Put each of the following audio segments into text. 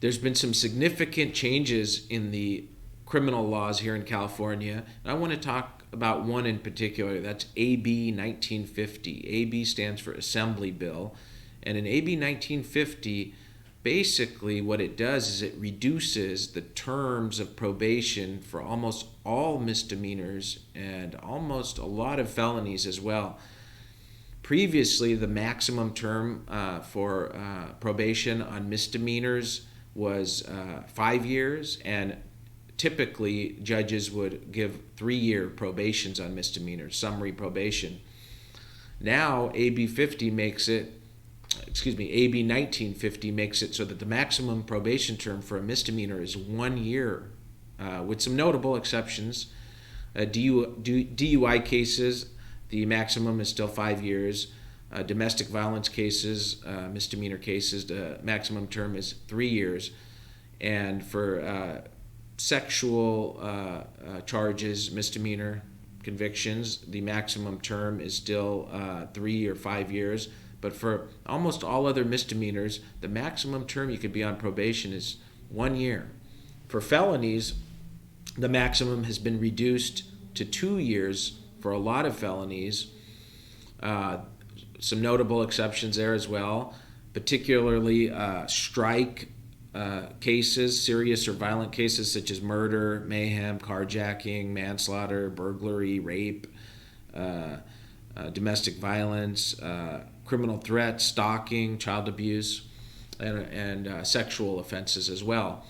there's been some significant changes in the criminal laws here in California. And I want to talk about one in particular. That's AB 1950. AB stands for Assembly Bill. And in AB 1950, basically what it does is it reduces the terms of probation for almost all misdemeanors and almost a lot of felonies as well. Previously, the maximum term for probation on misdemeanors was 5 years, and typically judges would give 3-year probations on misdemeanors, summary probation. Now, AB 1950 makes it so that the maximum probation term for a misdemeanor is 1 year, with some notable exceptions. DUI cases, the maximum is still 5 years. Domestic violence cases, misdemeanor cases, the maximum term is 3 years. And for sexual charges, misdemeanor convictions, the maximum term is still 3 or 5 years. But for almost all other misdemeanors, the maximum term you could be on probation is 1 year. For felonies, the maximum has been reduced to 2 years for a lot of felonies. Some notable exceptions there as well, particularly strike cases, serious or violent cases such as murder, mayhem, carjacking, manslaughter, burglary, rape, domestic violence, criminal threats, stalking, child abuse, and sexual offenses as well.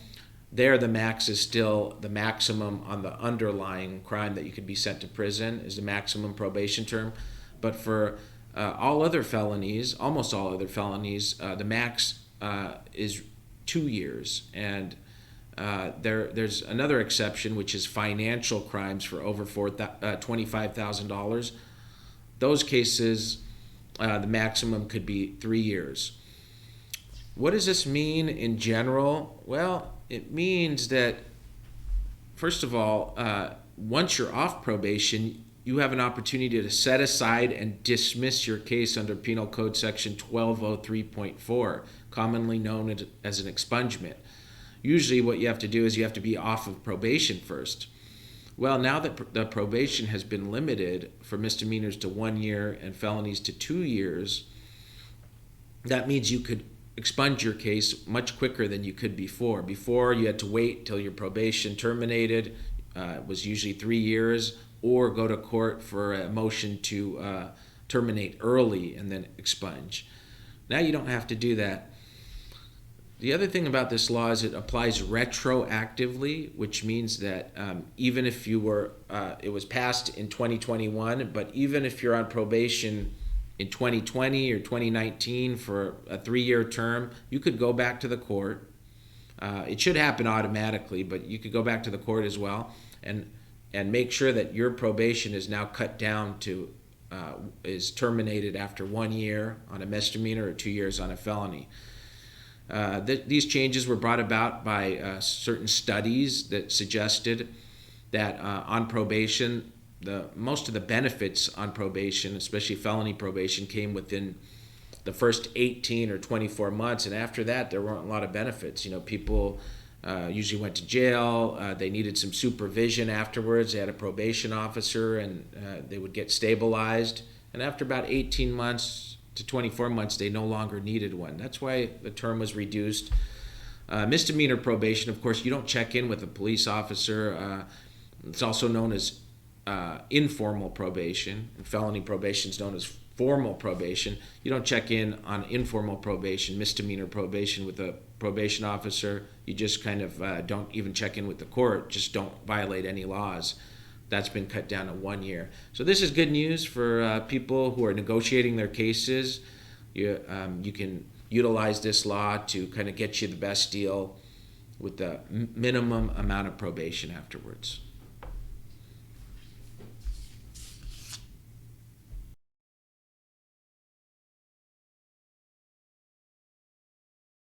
There, the max is still the maximum on the underlying crime that you could be sent to prison is the maximum probation term. But for all other felonies, almost all other felonies, the max is 2 years. And there's another exception, which is financial crimes for over $25,000. Those cases, the maximum could be 3 years. What does this mean in general? Well, it means that, first of all, once you're off probation, you have an opportunity to set aside and dismiss your case under Penal Code Section 1203.4, commonly known as an expungement. Usually what you have to do is you have to be off of probation first. Well, now that the probation has been limited for misdemeanors to 1 year and felonies to 2 years, that means you could expunge your case much quicker than you could before. Before, you had to wait till your probation terminated. It was usually 3 years, or go to court for a motion to terminate early and then expunge. Now you don't have to do that. The other thing about this law is it applies retroactively, which means that even if you were, it was passed in 2021, but even if you're on probation in 2020 or 2019 for a 3-year term, you could go back to the court. It should happen automatically, but you could go back to the court as well and make sure that your probation is now cut down to, is terminated after 1 year on a misdemeanor or 2 years on a felony. These changes were brought about by certain studies that suggested that on probation, most of the benefits on probation, especially felony probation, came within the first 18 or 24 months, and after that, there weren't a lot of benefits. People usually went to jail. They needed some supervision afterwards. They had a probation officer, and they would get stabilized. And after about 18 months to 24 months, they no longer needed one. That's why the term was reduced. Misdemeanor probation, of course, you don't check in with a police officer. It's also known as informal probation. And felony probation is known as formal probation. You don't check in on informal probation, misdemeanor probation with a probation officer. You just kind of don't even check in with the court. Just don't violate any laws. That's been cut down to 1 year. So this is good news for people who are negotiating their cases. You can utilize this law to kind of get you the best deal with the minimum amount of probation afterwards.